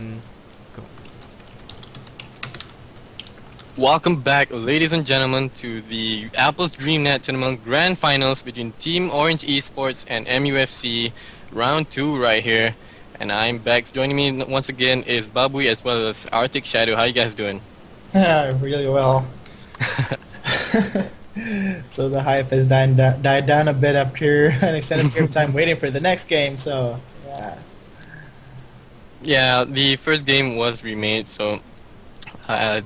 Go. Welcome back, ladies and gentlemen, to the Applez DreamNet Tournament Grand Finals between Team Orange Esports and MUFC, Round 2 right here. And I'm Bex. Joining me once again is Babui as well as Arctic Shadow. How you guys doing? Yeah, really well. So the hype has died down a bit after an extended period of time waiting for the next game. So yeah, Yeah, the first game was remade, so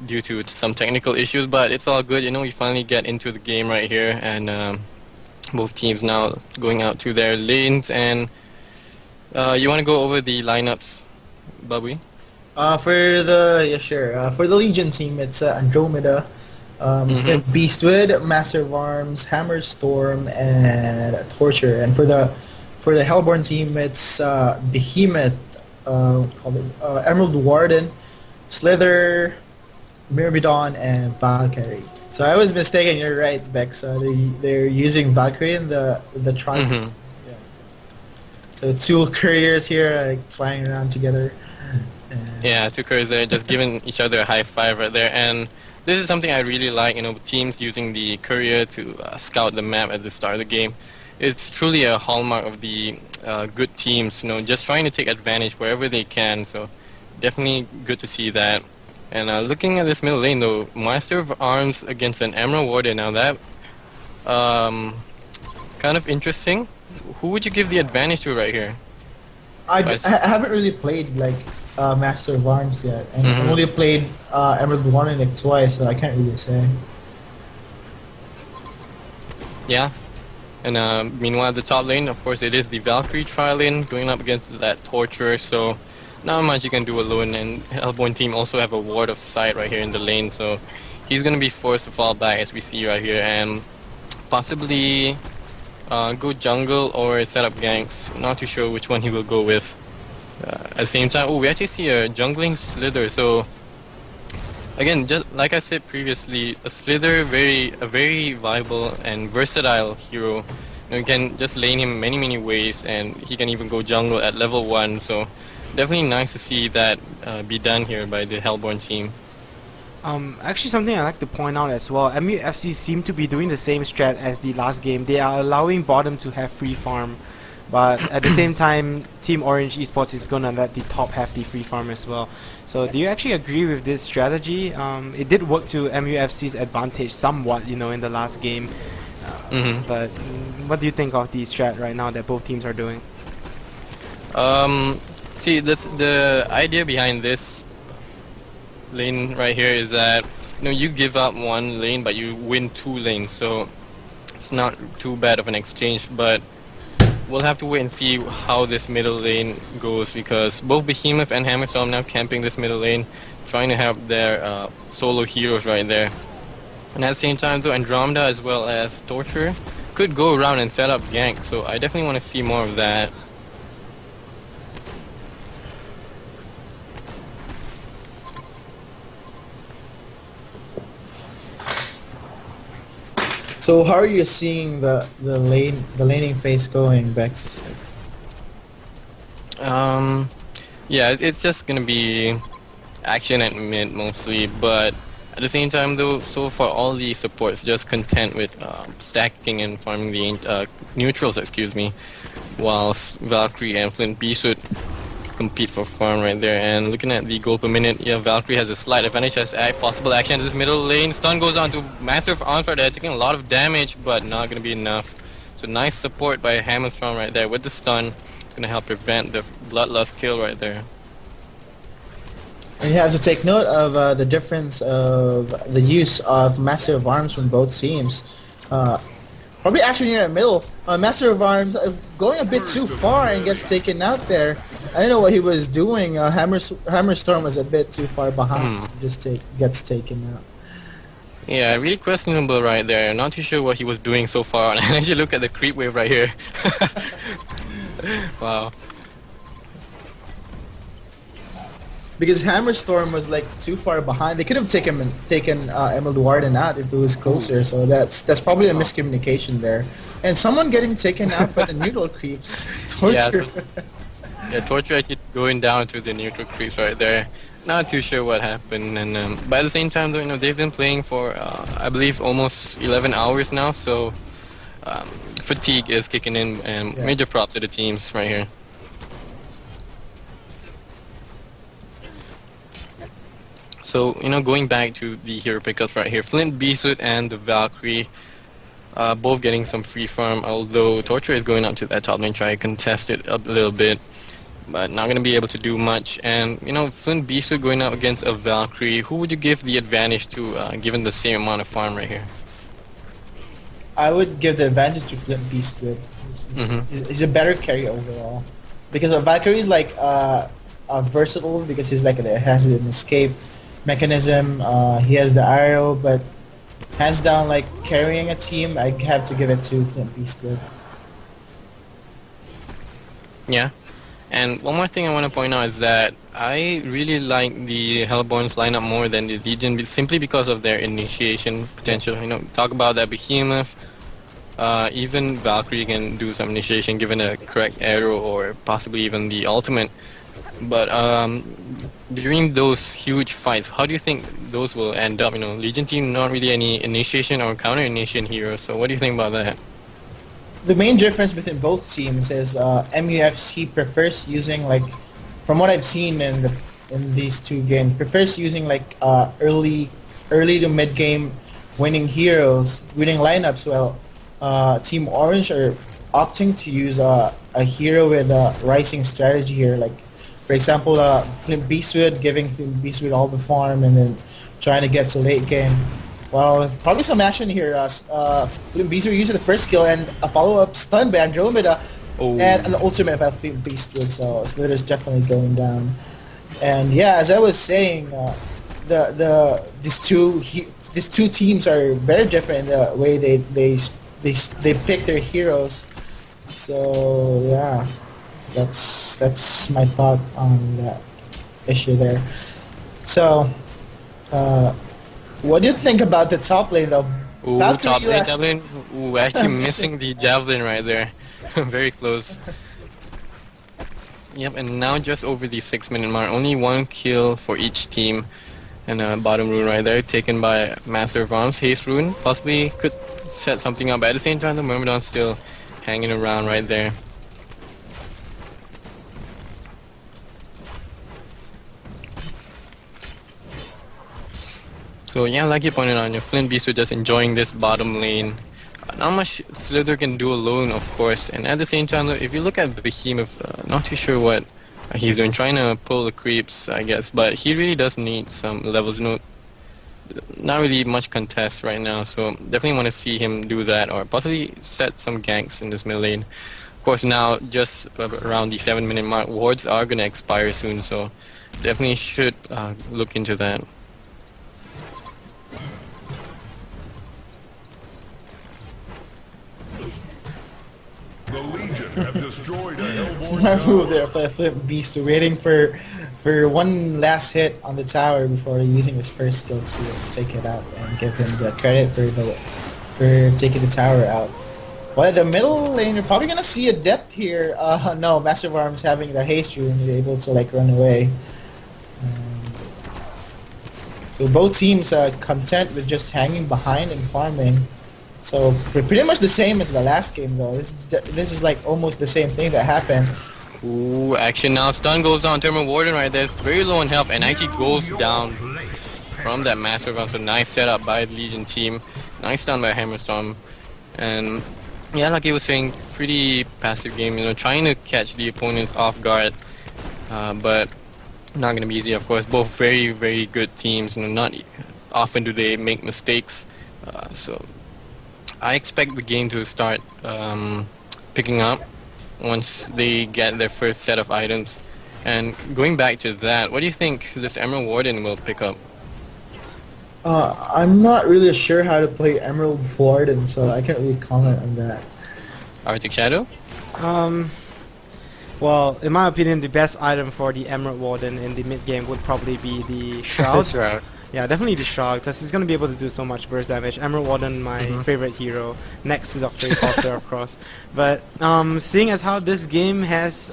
due to some technical issues, but it's all good. You know, we finally get into the game right here, and both teams now going out to their lanes. And you want to go over the lineups, Babui? for the Legion team, it's Andromeda, Beastwood, Master of Arms, Hammer Storm, and Torture. And for the Hellborn team, it's Behemoth, Emerald Warden, Slither, Myrmidon, and Valkyrie. So I was mistaken. You're right, Bex. They're using Valkyrie in the Tron. Yeah. So two couriers here, like flying around together. Yeah, two couriers there, just giving each other a high five right there. And this is something I really like. You know, teams using the courier to scout the map at the start of the game. It's truly a hallmark of the good teams. You know, just trying to take advantage wherever they can. So definitely good to see that. And looking at this middle lane though, Master of Arms against an Emerald Warden. Now that kind of interesting. Who would you give the advantage to right here? I haven't really played like Master of Arms yet, and I've only played Emerald Warden like twice, so I can't really say. Yeah. And meanwhile, the top lane, of course, it is the Valkyrie tri lane going up against that Torture. So not much you can do alone. And Hellborn team also have a ward of sight right here in the lane, so he's gonna be forced to fall back as we see right here, and possibly go jungle or set up ganks. Not too sure which one he will go with. At the same time, we actually see a jungling Slither. So again, just like I said previously, a Slither a very viable and versatile hero. You know, you can just lane him many ways, and he can even go jungle at level 1. So definitely nice to see that be done here by the Hellborn team. Actually, something I like to point out as well, MUFC seem to be doing the same strat as the last game. They are allowing bottom to have free farm, but at the same time, Team Orange Esports is gonna let the top have the free farm as well. So do you actually agree with this strategy? It did work to MUFC's advantage somewhat, you know, in the last game. But what do you think of the strat right now that both teams are doing? See, the idea behind this lane right here is that, you know, you give up one lane but you win 2 lanes, so it's not too bad of an exchange. But we'll have to wait and see how this middle lane goes, because both Behemoth and Hammerstorm now camping this middle lane, trying to have their solo heroes right there. And at the same time though, Andromeda as well as Torture could go around and set up gank, so I definitely want to see more of that. So how are you seeing the laning phase going, Bex? Yeah, it's just gonna be action at mid mostly, but at the same time though, so far all the supports just content with stacking and farming the neutrals, excuse me, whilst Valkyrie and Flint Beast would compete for farm right there. And looking at the gold per minute, yeah, Valkyrie has a slight advantage as possible action in this middle lane. Stun goes on to Master of Arms right there, taking a lot of damage, but not gonna be enough. So nice support by Hammerstrom right there with the stun, gonna help prevent the bloodlust kill right there. And you have to take note of the difference of the use of Master of Arms from both teams. Probably actually near the middle. Master of Arms going a bit too far and gets taken out there. I don't know what he was doing. Hammerstorm was a bit too far behind. Just gets taken out. Yeah, really questionable right there. Not too sure what he was doing so far. And actually look at the creep wave right here. Wow. Because Hammerstorm was like too far behind. They could have taken Emerald Warden out if it was closer. So that's probably a miscommunication there. And someone getting taken out by the neutral creeps. Torture. Yeah, Yeah, Torture actually going down to the neutral creeps right there. Not too sure what happened, and but at the same time, though, they've been playing for I believe almost 11 hours now, so um, fatigue is kicking in, and Yeah. major props to the teams right here. So going back to the hero pickups right here, Flint Beastwood and the Valkyrie. Both getting some free farm, although Torture is going up to that top lane, try to contest it a little bit, but not going to be able to do much. And, Flint Beastwood going up against a Valkyrie, who would you give the advantage to, given the same amount of farm right here? I would give the advantage to Flint Beastwood. He's a better carry overall. Because Valkyrie is like versatile because he's like has an escape mechanism. He has the arrow, but hands down, like carrying a team, I have to give it to Flint Beastwood. Yeah. And one more thing I want to point out is that I really like the Hellborns lineup more than the Legion simply because of their initiation potential. Talk about that Behemoth. Even Valkyrie can do some initiation given a correct arrow or possibly even the ultimate. But during those huge fights, how do you think those will end up? Legion team not really any initiation or counter initiation heroes. So what do you think about that? The main difference between both teams is MUFC prefers using from what I've seen in these two games, prefers using early to mid game winning heroes, winning lineups. Well, Team Orange are opting to use a hero with a rising strategy here, for example, Flint Beastwood, giving Flint Beastwood all the farm and then trying to get to late game. Well, probably some action here. Flint Beastwood uses the first skill and a follow-up stun by Andromeda and an ultimate by Flint Beastwood, so that is definitely going down. And yeah, as I was saying, these two teams are very different in the way they pick their heroes. So yeah. That's my thought on that issue there. So, what do you think about the top lane though? Ooh, Valkyrie top lane. Ooh, actually missing the javelin right there. Very close. Yep, and now just over the 6-minute mark. Only one kill for each team. And bottom rune right there, taken by Master of Arms. Haste rune possibly could set something up. But at the same time, the Myrmidon's still hanging around right there. So yeah, like you pointed out, Flint Beast was just enjoying this bottom lane. Not much Slither can do alone, of course. And at the same time, if you look at Behemoth, not too sure what he's doing, trying to pull the creeps, I guess. But he really does need some levels. Not really much contest right now, so definitely want to see him do that or possibly set some ganks in this mid lane. Of course, now just around the 7-minute mark, wards are going to expire soon, so definitely should look into that. The Legion have destroyed a Hellborn Smart move there by Flint Beast, waiting for one last hit on the tower before using his first skill to take it out and give him the credit for taking the tower out. Well, the middle lane, you're probably gonna see a death here. No, Master of Arms having the haste rune, you're able to run away. So both teams are content with just hanging behind and farming. So pretty much the same as the last game, though. This is almost the same thing that happened. Ooh, action now. Stun goes on Thermal Warden right there. It's very low in health and actually goes down from that Master Round. So nice setup by the Legion team. Nice stun by Hammerstorm. And yeah, like he was saying, pretty passive game, trying to catch the opponents off guard. But not going to be easy, of course. Both very, very good teams. Not often do they make mistakes. So I expect the game to start picking up once they get their first set of items. And going back to that, what do you think this Emerald Warden will pick up? I'm not really sure how to play Emerald Warden, so I can't really comment on that. Arctic Shadow? Well, in my opinion, the best item for the Emerald Warden in the mid game would probably be the Shroud. Shroud. Yeah, definitely the Shroud, because he's going to be able to do so much burst damage. Emerald Warden, my favorite hero, next to Dr. Imposter, of course. But seeing as how this game has,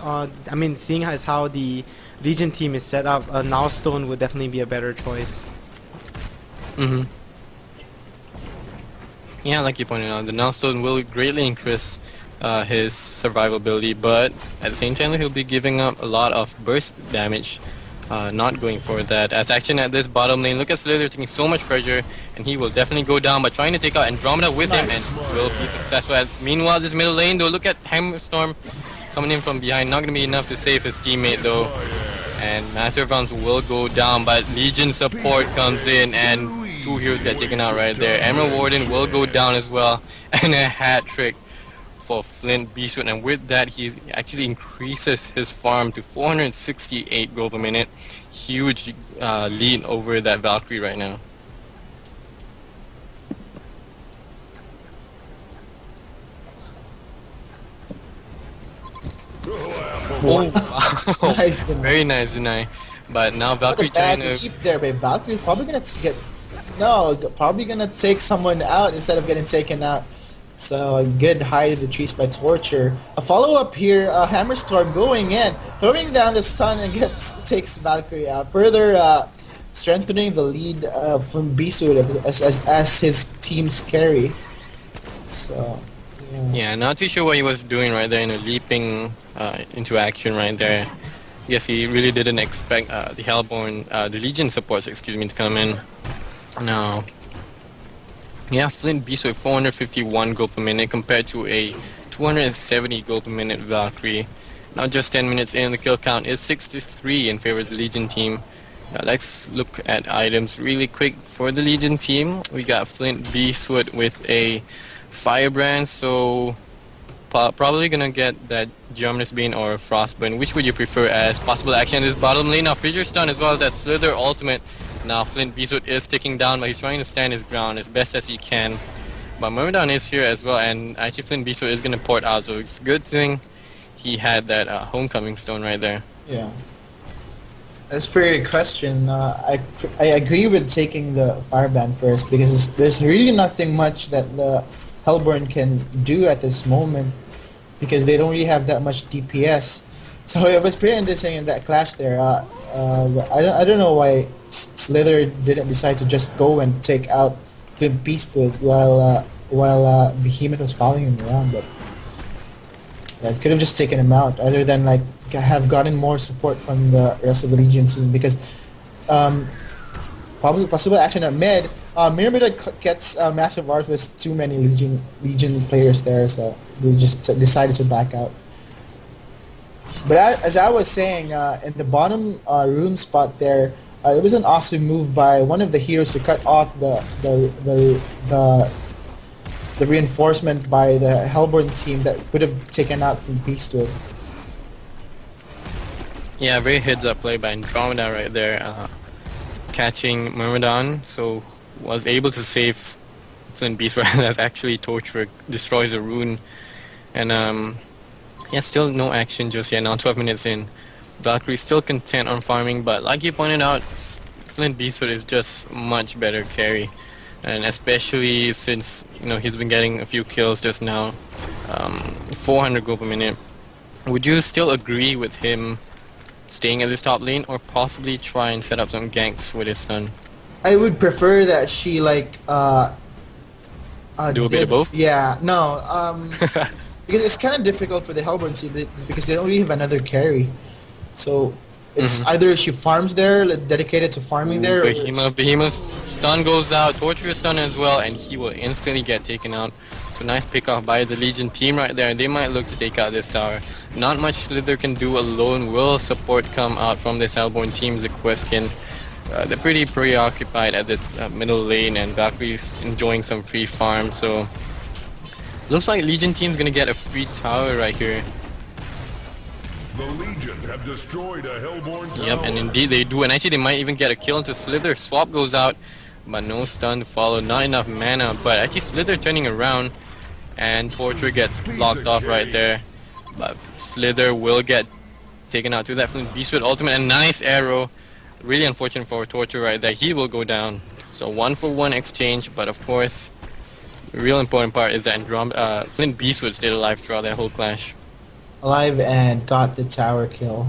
seeing as how the Legion team is set up, Now Stone would definitely be a better choice. Yeah, like you pointed out, the Nullstone will greatly increase his survivability, but at the same time he'll be giving up a lot of burst damage, not going for that. As action at this bottom lane, look at Slither taking so much pressure, and he will definitely go down, but trying to take out Andromeda with him, and will be successful. Meanwhile, this middle lane though, look at Hammerstorm coming in from behind, not going to be enough to save his teammate though. And Master Rounds will go down, but Legion support comes in, and two heroes get taken out right there. Emerald Warden will go down as well, and a hat trick for Flint Beastwood, and with that he actually increases his farm to 468 gold per minute. Huge lead over that Valkyrie right now. Oh, wow. Nice deny. Very nice deny. But now Valkyrie trying to... Keep there, but Valkyrie probably gonna get... No, probably gonna take someone out instead of getting taken out. So a good hide in the trees by Torture. A follow-up here, Hammerstorm going in, throwing down the stun and takes Valkyrie out. Further strengthening the lead from Beastwood as his team's carry. So, yeah, not too sure what he was doing right there, leaping into action right there. Yes, he really didn't expect the Hellborn, the Legion supports, excuse me, to come in. Now, yeah, Flint Beast with 451 gold per minute compared to a 270 gold per minute Valkyrie. Now just 10 minutes in, the kill count is 6-3 in favor of the Legion team. Let's look at items really quick for the Legion team. We got Flint Beastwood with a Firebrand, so probably gonna get that Germinus Bane or Frostburn. Which would you prefer as possible action in this bottom lane? Now Fissure Stun as well as that Slither ultimate. Now Flint Beastwood is ticking down, but he's trying to stand his ground as best as he can. But Myrmidon is here as well, and actually Flint Beastwood is gonna port out, so it's a good thing he had that homecoming stone right there. yeah. As for your question, I agree with taking the Fireband first because there's really nothing much that the Hellborn can do at this moment because they don't really have that much DPS. So it was pretty interesting in that clash there. I don't know why Slither didn't decide to just go and take out Flint Beastwood while Behemoth was following him around, but yeah, could have just taken him out other than like have gotten more support from the rest of the Legion team because probably possible action at mid. Myrmidon gets massive art with too many Legion players there, so they just decided to back out. But as I was saying, in the bottom room spot there, it was an awesome move by one of the heroes to cut off the reinforcement by the Hellborn team that would have taken out from Beastwood. Yeah, very heads-up play by Andromeda right there, catching Myrmidon, so was able to save Flint Beastwood as actually Torture destroys the rune. And yeah, still no action just yet, now 12 minutes in. Valkyrie still content on farming, but like you pointed out, Flint Beastwood is just much better carry. And especially since, he's been getting a few kills just now, 400 gold per minute. Would you still agree with him staying at this top lane, or possibly try and set up some ganks with his stun? I would prefer that she like do a bit of both? Yeah, no, because it's kind of difficult for the Hellborn team because they don't really have another carry. So it's either she farms there, dedicated to farming there. Behemoth's stun goes out, Torture's stun as well, and he will instantly get taken out. So nice pick off by the Legion team right there. They might look to take out this tower. Not much Slither can do alone. Will support come out from this Hellborn team is the question. They're pretty preoccupied at this middle lane, and Valkyrie's enjoying some free farm. So looks like Legion team's gonna get a free tower right here. The Legion have destroyed a Hellborn tower. Yep, and indeed they do. And actually they might even get a kill into Slither. Swap goes out, but no stun to follow. Not enough mana, but actually Slither turning around, and Torture gets blocked off right there. But Slither will get taken out to that Flint Beastwood ultimate, and nice arrow really unfortunate for Torture right there. He will go down. So 1-for-1 exchange, but of course, the real important part is that Flint Beastwood stayed alive throughout that whole clash. Alive and got the tower kill.